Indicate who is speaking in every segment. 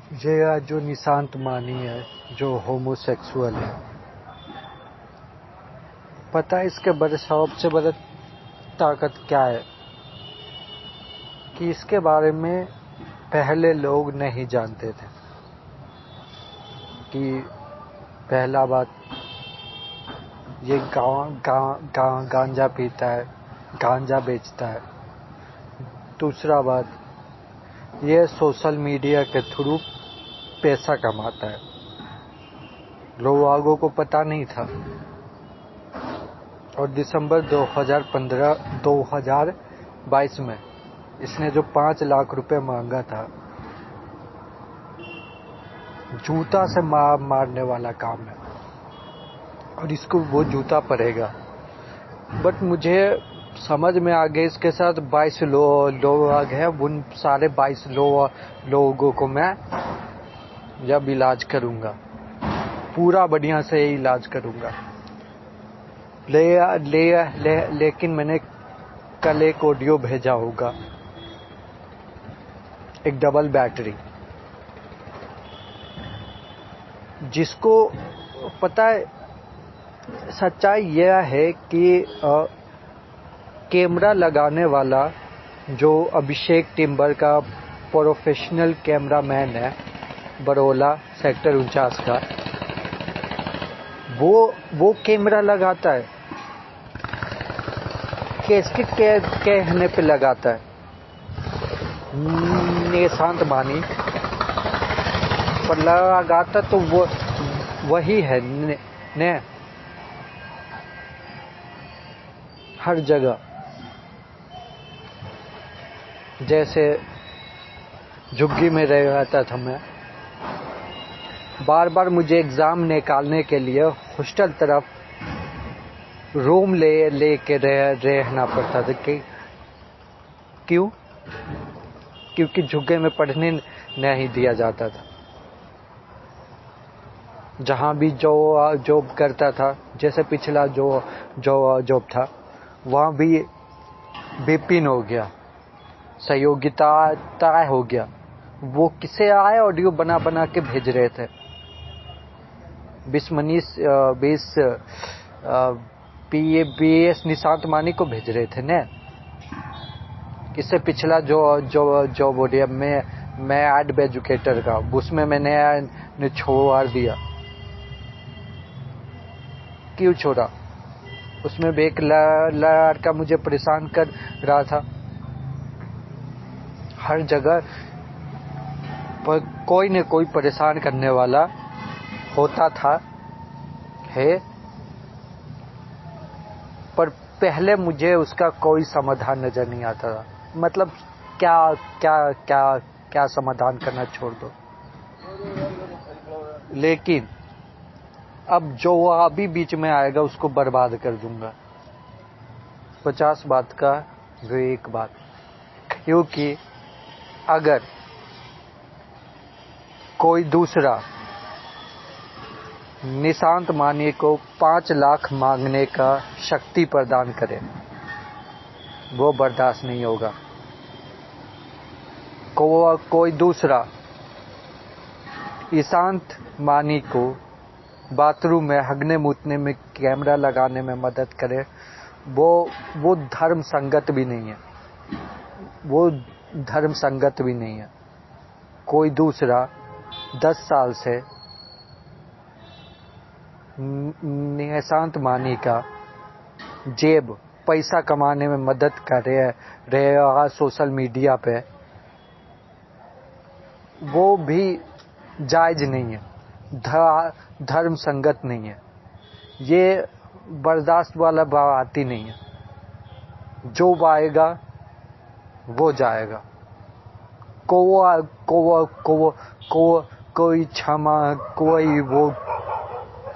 Speaker 1: ये जो निशांत मानी है, जो होमोसेक्सुअल है, पता है इसके बड़े सबसे बड़ा ताकत क्या है? कि इसके बारे में पहले लोग नहीं जानते थे। कि पहला बात, ये गांजा पीता है, गांजा बेचता है। दूसरा बात, ये सोशल मीडिया के थ्रू पैसा कमाता है। लोगों को पता नहीं था। और दिसंबर 2022 में इसने जो 5 लाख रुपए मांगा था, जूता से मारने वाला काम है। और इसको वो जूता पड़ेगा। बट मुझे समझ में आ गया, इसके साथ 22 लोग हैं। उन सारे 22 लोगों को मैं जब इलाज करूंगा, पूरा बढ़िया से इलाज करूंगा। लेकिन मैंने कल एक ऑडियो भेजा होगा, एक डबल बैटरी, जिसको पता है। सच्चाई यह है कि कैमरा लगाने वाला जो अभिषेक टिम्बर का प्रोफेशनल कैमरामैन है, बरोला सेक्टर 49 का, वो कैमरा लगाता है। किसके कहने पे लगाता है? निशांत मानी पर लगाता तो वो वही है ने हर जगह। जैसे झुग्गी में रहता था मैं, बार बार मुझे एग्जाम निकालने के लिए हॉस्टल तरफ रूम लेके रहना पड़ता था। क्यों? क्योंकि झुग्गे में पढ़ने नहीं दिया जाता था। जहां भी जो जॉब करता था, जैसे पिछला जो जॉब था, वहां भी विपिन हो गया, सहयोगिता तय हो गया। वो किसे आए ऑडियो बना के भेज रहे थे। 20 PABS निशांत मानी को भेज रहे थे ने। इससे पिछला जो ऑडियो मैं एड एजुकेटर का, उसमें मैंने छोड़ दिया। क्यों छोड़ा? उसमें भी एक लड़का मुझे परेशान कर रहा था। हर जगह पर कोई न कोई परेशान करने वाला होता था है। पर पहले मुझे उसका कोई समाधान नजर नहीं आता था। मतलब क्या समाधान करना छोड़ दो। लेकिन अब जो अभी बीच में आएगा उसको बर्बाद कर दूंगा। 50 बात का वो एक बात। क्योंकि अगर कोई दूसरा निशांत मानी को 5 लाख मांगने का शक्ति प्रदान करे, वो बर्दाश्त नहीं होगा। कोई दूसरा निशांत मानी को बाथरूम में हगने मूतने में कैमरा लगाने में मदद करे, वो धर्म संगत भी नहीं है। वो धर्म संगत भी नहीं है। कोई दूसरा 10 साल से निशांत मानी का जेब पैसा कमाने में मदद कर रहे सोशल मीडिया पे, वो भी जायज नहीं है, धर्म संगत नहीं है। ये बर्दाश्त वाला बात ही नहीं है। जो आएगा वो जाएगा। कोई क्षमा, कोई वो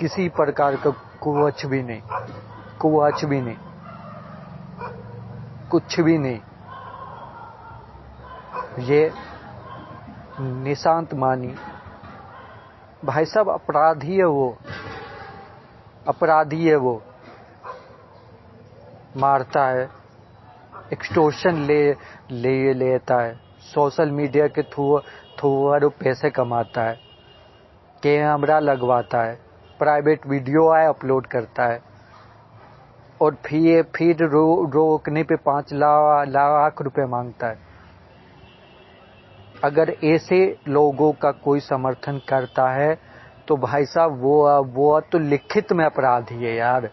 Speaker 1: किसी प्रकार का कुछ भी नहीं, कुछ भी नहीं। ये निशांत मानी भाई साहब अपराधी है। वो मारता है, एक्सटॉर्शन लेता है, सोशल मीडिया के थोड़ा पैसे कमाता है, कैमरा लगवाता है, प्राइवेट वीडियो अपलोड करता है और फिर रोकने पे 5 लाख रुपए मांगता है। अगर ऐसे लोगों का कोई समर्थन करता है तो भाई साहब वो तो लिखित में अपराधी है यार,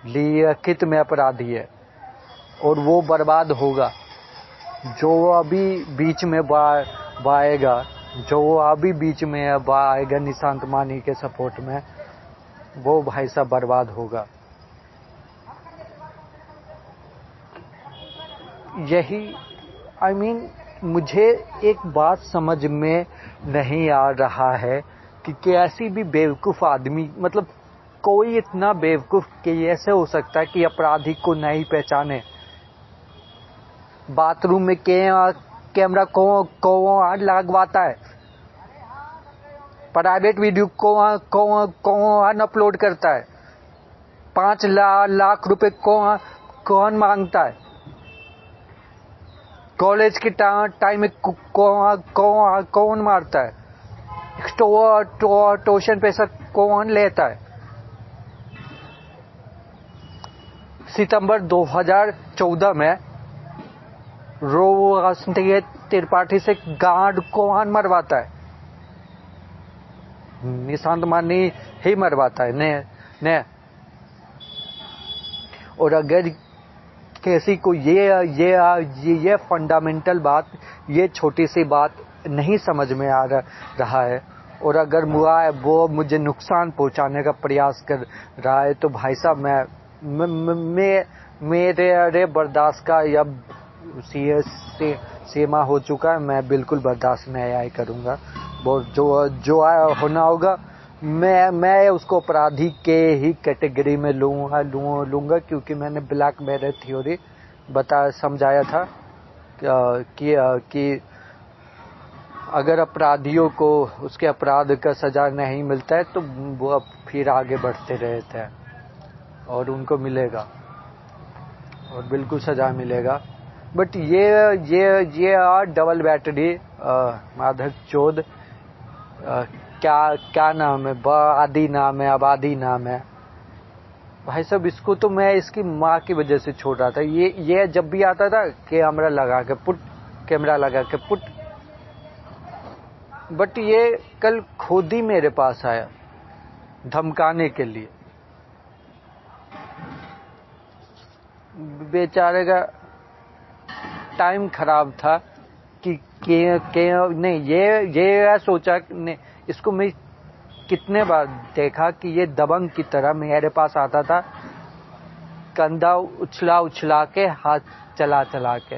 Speaker 1: लिखित में अपराधी है और वो बर्बाद होगा। जो अभी बीच में आएगा, जो अभी बीच में आएगा निशांत मानी के सपोर्ट में, वो भाई साहब बर्बाद होगा। यही मुझे एक बात समझ में नहीं आ रहा है कि कैसी भी बेवकूफ़ आदमी, मतलब कोई इतना बेवकूफ़ कैसे हो सकता है कि अपराधी को नहीं पहचाने। बाथरूम में कैमरा कौन लगवाता है, प्राइवेट वीडियो कौन अपलोड करता है, 5 लाख रुपए कौन मांगता है, कॉलेज के टाइम में कौन मारता है, ट्यूशन पैसा कौन लेता है। सितंबर 2014 में रोशनी त्रिपाठी से गार्ड कौन मरवाता है, निशांत मानी ही मरवाता है ने। और अगर किसी को ये फंडामेंटल बात, ये छोटी सी बात नहीं समझ में आ रहा है और अगर वो मुझे नुकसान पहुंचाने का प्रयास कर रहा है तो भाई साहब मेरे बर्दाश्त का अब सीमा हो चुका है। मैं बिल्कुल बर्दाश्त नहीं करूँगा। वो जो होना होगा मैं उसको अपराधी के ही कैटेगरी में लूँगा क्योंकि मैंने ब्लैक मिरर थ्योरी समझाया था कि अगर अपराधियों को उसके अपराध का सजा नहीं मिलता है तो वो फिर आगे बढ़ते रहते हैं और उनको मिलेगा और बिल्कुल सजा मिलेगा। बट ये डबल बैटरी माधव चौध क्या नाम है, आदि नाम है, आबादी नाम है भाई साहब। इसको तो मैं इसकी माँ की वजह से छोड़ रहा था। ये जब भी आता था कैमरा लगा के पुट, बट ये कल खुद ही मेरे पास आया धमकाने के लिए। बेचारे का टाइम खराब था कि नहीं, ये सोचा नहीं। इसको मैं कितने बार देखा कि ये दबंग की तरह मेरे पास आता था, कंधा उछला के, हाथ चला के।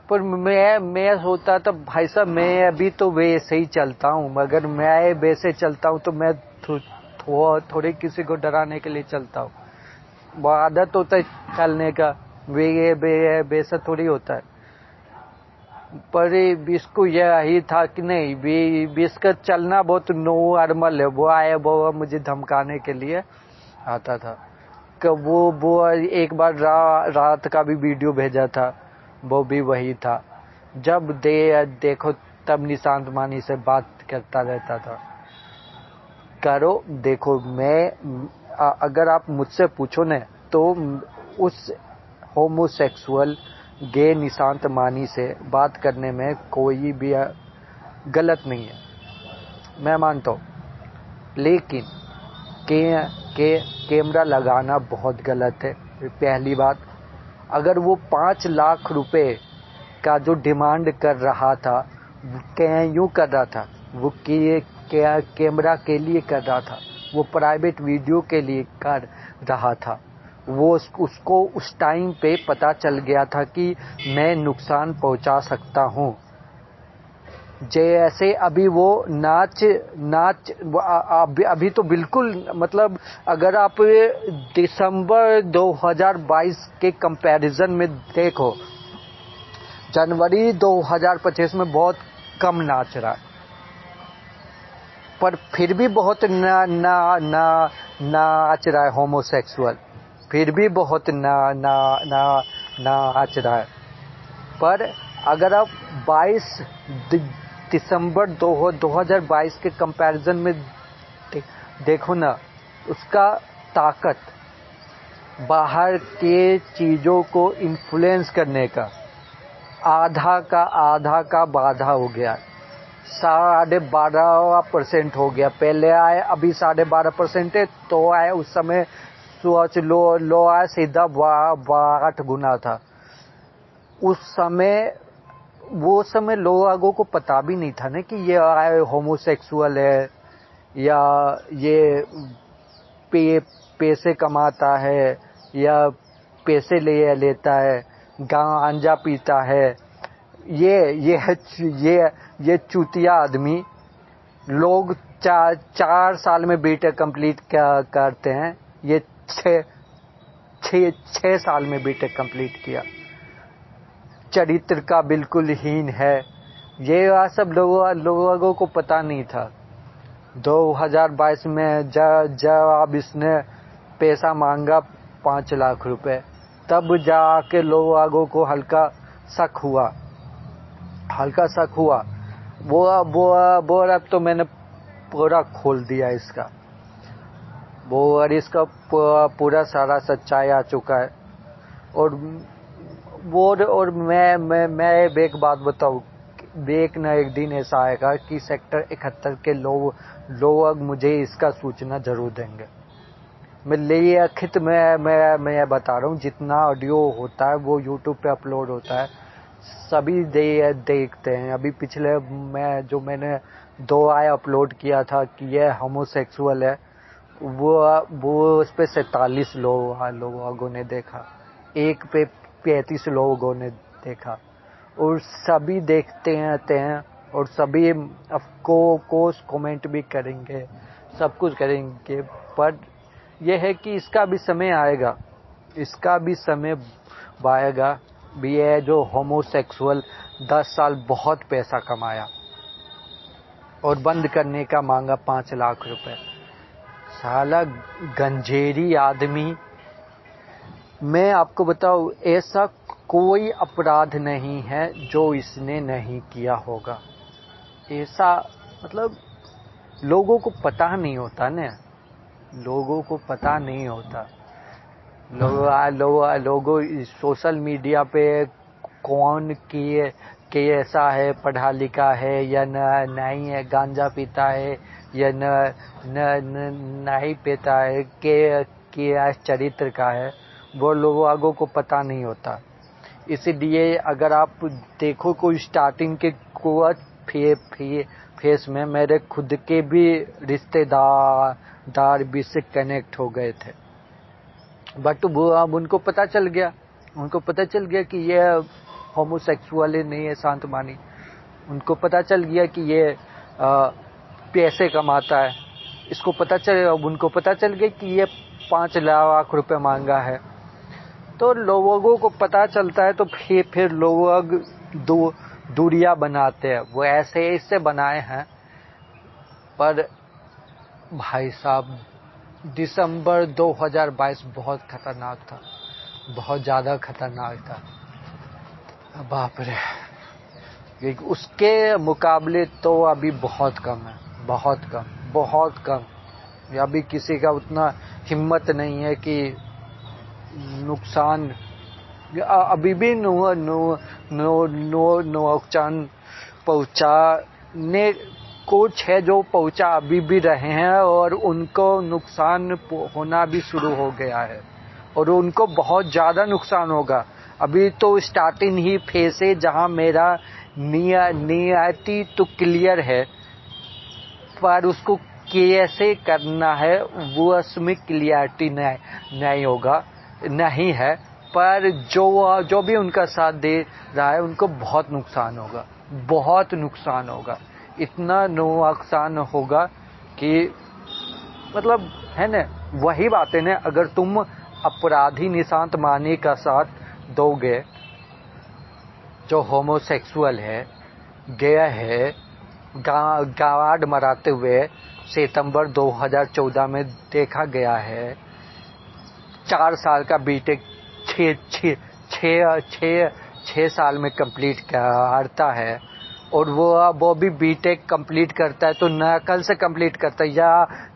Speaker 1: पर मैं सोचता था भाई साहब मैं अभी तो वैसे ही चलता हूँ, मगर मैं वैसे चलता हूँ तो मैं थोड़े किसी को डराने के लिए चलता हूँ। वो आदत होता है चलने का, वैसा थोड़ी होता है। पर इसको यही था कि नहीं, इसका चलना बहुत नॉर्मल है। वो मुझे धमकाने के लिए आता था। वो एक बार रात का भी वीडियो भेजा था, वो भी वही था। जब देखो तब निशांत मानी से बात करता रहता था। करो देखो, अगर आप मुझसे पूछो न तो उस होमोसेक्सुअल गे निशांत मानी से बात करने में कोई भी गलत नहीं है, मैं मानता हूँ। लेकिन कैमरा लगाना बहुत गलत है। पहली बात, अगर वो 5 लाख रुपए का जो डिमांड कर रहा था, क्यों कर रहा था? वो कैमरा के लिए कर रहा था, वो प्राइवेट वीडियो के लिए कर रहा था। वो उसको उस टाइम पे पता चल गया था कि मैं नुकसान पहुंचा सकता हूं। जैसे अभी वो नाच अभी तो बिल्कुल, मतलब अगर आप दिसंबर 2022 के कंपैरिजन में देखो, जनवरी 2025 में बहुत कम नाच रहा है, पर फिर भी बहुत नाच रहा है होमोसेक्सुअल, फिर भी बहुत नाच रहा है। पर अगर आप 22 दिसंबर 2022 के कंपैरिजन में देखो ना, उसका ताकत बाहर के चीज़ों को इन्फ्लुएंस करने का आधा का बाधा हो गया। 12.5% हो गया। पहले आए, अभी 12.5% है, तो आए उस समय सोच लो आए सीधा 8 गुना था। वो समय लोगों को पता भी नहीं था ना कि ये आए होमोसेक्सुअल है या ये पैसे कमाता है या पैसे लेता है, गांजा पीता है। ये चूतिया आदमी लोग 4 साल में बीटेक कंप्लीट करते हैं, ये 6 साल में बीटेक कंप्लीट किया। चरित्र का बिल्कुल हीन है। ये सब लोगों को पता नहीं था। 2022 में जब इसने पैसा मांगा 5 लाख रुपए, तब जाके लोगों को हल्का शक हुआ। वो अब तो मैंने पूरा खोल दिया इसका, और इसका पूरा सारा सच्चाई आ चुका है। और मैं एक बात बताऊं, एक न एक दिन ऐसा आएगा कि सेक्टर 71 के लोग मुझे इसका सूचना जरूर देंगे। मैं बता रहा हूँ, जितना ऑडियो होता है वो यूट्यूब पे अपलोड होता है, सभी देखते हैं। अभी पिछले मैंने 2 आय अपलोड किया था कि ये होमोसेक्सुअल है, वो उस पे 47 लोगों ने देखा, एक पे 35 लोगों ने देखा, और सभी देखते हैं और सभी को कमेंट भी करेंगे, सब कुछ करेंगे। पर यह है कि इसका भी समय आएगा भी है। जो होमोसेक्सुअल 10 साल बहुत पैसा कमाया और बंद करने का मांगा 5 लाख रुपए। साला गंजेरी आदमी। मैं आपको बताऊं, ऐसा कोई अपराध नहीं है जो इसने नहीं किया होगा। ऐसा मतलब लोगों को पता नहीं होता ना, लोगों को पता नहीं होता। लोगों सोशल मीडिया पे कौन के ऐसा है, पढ़ा लिखा है या नहीं है, गांजा पीता है या नहीं पीता है, के चरित्र का है, वो लोगों को पता नहीं होता। इसलिए अगर आप देखो, कोई स्टार्टिंग के फेस में मेरे खुद के भी रिश्तेदार भी से कनेक्ट हो गए थे, बट वो अब उनको पता चल गया कि ये होमोसेक्सुअल नहीं है, शांतमानी। उनको पता चल गया कि ये पैसे कमाता है। अब उनको पता चल गया कि ये 5 लाख रुपए मांगा है। तो लोगों को पता चलता है तो फिर लोग दूरियां बनाते हैं। वो ऐसे इससे बनाए हैं। पर भाई साहब, दिसंबर 2022 बहुत खतरनाक था, बहुत ज़्यादा खतरनाक था। बाप रे, उसके मुकाबले तो अभी बहुत कम है, बहुत कम। अभी किसी का उतना हिम्मत नहीं है कि नुकसान, अभी भी नुकसान पहुंचाने कुछ है जो पहुंचा अभी भी रहे हैं, और उनको नुकसान होना भी शुरू हो गया है, और उनको बहुत ज़्यादा नुकसान होगा। अभी तो स्टार्टिंग ही फेस है, जहां मेरा नियति तो क्लियर है, पर उसको कैसे करना है वो उसमें क्लियरिटी नहीं है। पर जो भी उनका साथ दे रहा है, उनको बहुत नुकसान होगा। इतना नुकसान होगा कि मतलब है ना, वही बात है ना, अगर तुम अपराधी निशांत मानी का साथ दोगे, जो होमोसेक्सुअल है, गया है, गार्ड मराते हुए सितंबर 2014 में देखा गया है, 4 साल का बीटेक 6 साल में कंप्लीट करता है, और वो भी बीटेक कंप्लीट करता है, तो नकल से कंप्लीट करता है।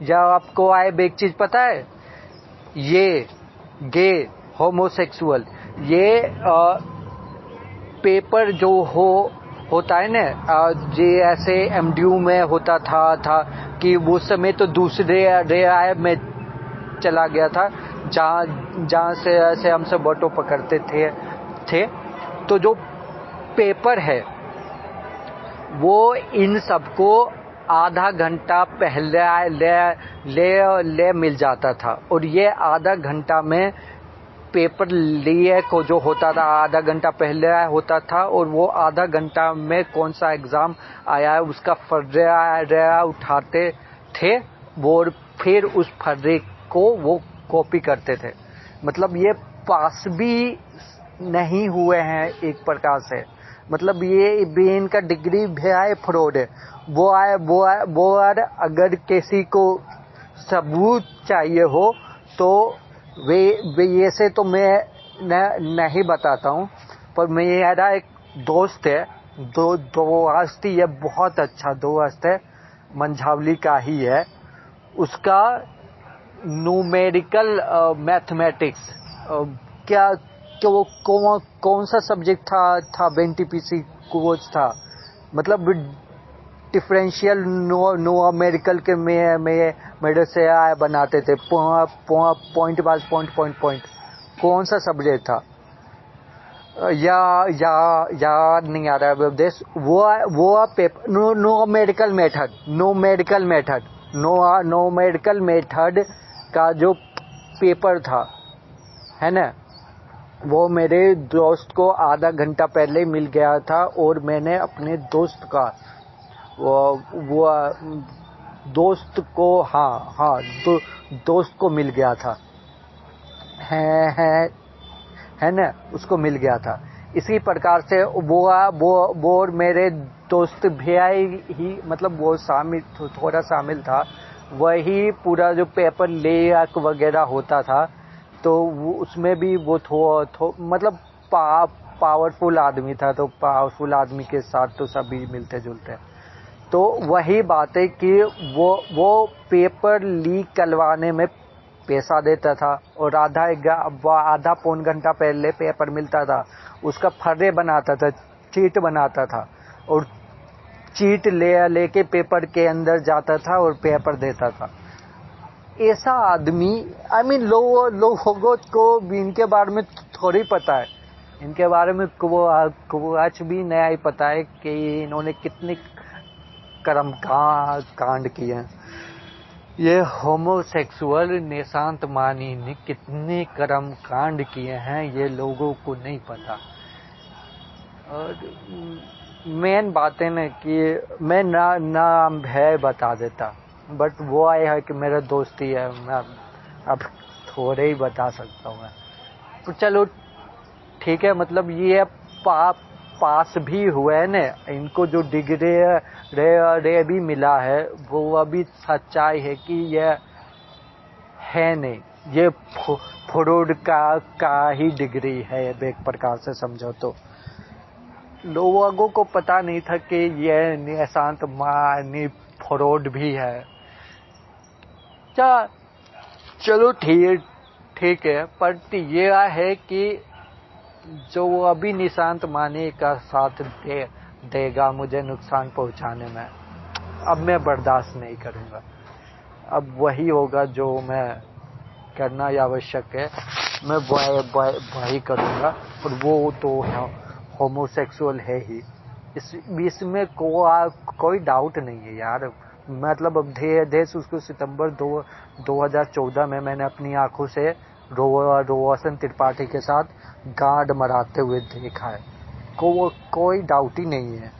Speaker 1: या आपको आए एक चीज पता है, ये गे होमोसेक्सुअल ये पेपर जो होता है ना, जे ऐसे एमडीयू में होता था कि वो समय तो दूसरे राय में चला गया था, जहाँ से ऐसे हम सब ऑटो पकड़ते थे। तो जो पेपर है वो इन सबको आधा घंटा पहले ले मिल जाता था, और ये आधा घंटा में पेपर लिए को जो होता था आधा घंटा पहले होता था, और वो आधा घंटा में कौन सा एग्जाम आया है उसका फर्रा उठाते थे वो, और फिर उस फर्रे को वो कॉपी करते थे। मतलब ये पास भी नहीं हुए हैं एक प्रकार से, मतलब ये भी इनका डिग्री भी आए फ्रॉड है। वो अगर किसी को सबूत चाहिए हो तो वे ये से तो मैं नहीं बताता हूँ, पर मेरा एक दोस्त है, दोस्त ही है, बहुत अच्छा दोस्त है, मंझावली का ही है। उसका न्यूमेरिकल मैथमेटिक्स क्या वो कौन सा सब्जेक्ट था एनटीपीसी कोर्स था, मतलब डिफरेंशियल न्यूमेरिकल के मेरे से बनाते थे पॉइंट बाय पॉइंट कौन सा सब्जेक्ट था या नहीं आ रहा है देश। वो पेपर न्यूमेरिकल मेथड का जो पेपर था है ना, वो मेरे दोस्त को आधा घंटा पहले मिल गया था, और मैंने अपने दोस्त का वो दोस्त को दोस्त को मिल गया था, है ना, उसको मिल गया था। इसी प्रकार से वो और मेरे दोस्त भाई ही, मतलब वो थोड़ा शामिल था, वही पूरा जो पेपर लेक वगैरह होता था, तो वो उसमें भी वो मतलब पावरफुल आदमी था, तो पावरफुल आदमी के साथ तो सभी मिलते जुलते। तो वही बात है कि वो पेपर लीक करवाने में पैसा देता था, और आधा पौन घंटा पहले पेपर मिलता था, उसका फर्रे बनाता था, चीट बनाता था, और चीट लेके पेपर के अंदर जाता था और पेपर देता था। ऐसा आदमी लोगों को भी इनके बारे में थोड़ी पता है, इनके बारे में कुछ भी नया ही पता है कि इन्होंने कितने कर्म कांड किए हैं। ये होमोसेक्सुअल निशांत मानी ने कितने कर्म कांड किए हैं ये लोगों को नहीं पता। और मेन बात है ना कि मैं नाम है बता देता, बट वो आया है कि मेरा दोस्ती है, मैं अब थोड़े ही बता सकता हूँ। तो चलो ठीक है, मतलब ये पास भी हुए हैं ना, इनको जो डिग्री रे भी मिला है वो अभी सच्चाई है कि ये है नहीं, ये फ्रॉड का ही डिग्री है एक प्रकार से समझो तो। लोगों को पता नहीं था कि ये निशांत मानी फ्रॉड भी है। चलो ठीक है, पर ये है कि जो अभी निशांत मानी का साथ देगा मुझे नुकसान पहुंचाने में, अब मैं बर्दाश्त नहीं करूंगा। अब वही होगा जो मैं करना आवश्यक है, मैं वही करूंगा, और वो तो होमोसेक्सुअल है ही, इसमें कोई डाउट नहीं है यार। मतलब अब देश उसको सितंबर 2014 में मैंने अपनी आंखों से रोशन त्रिपाठी के साथ गांड मराते हुए देखा है, कोई डाउट ही नहीं है।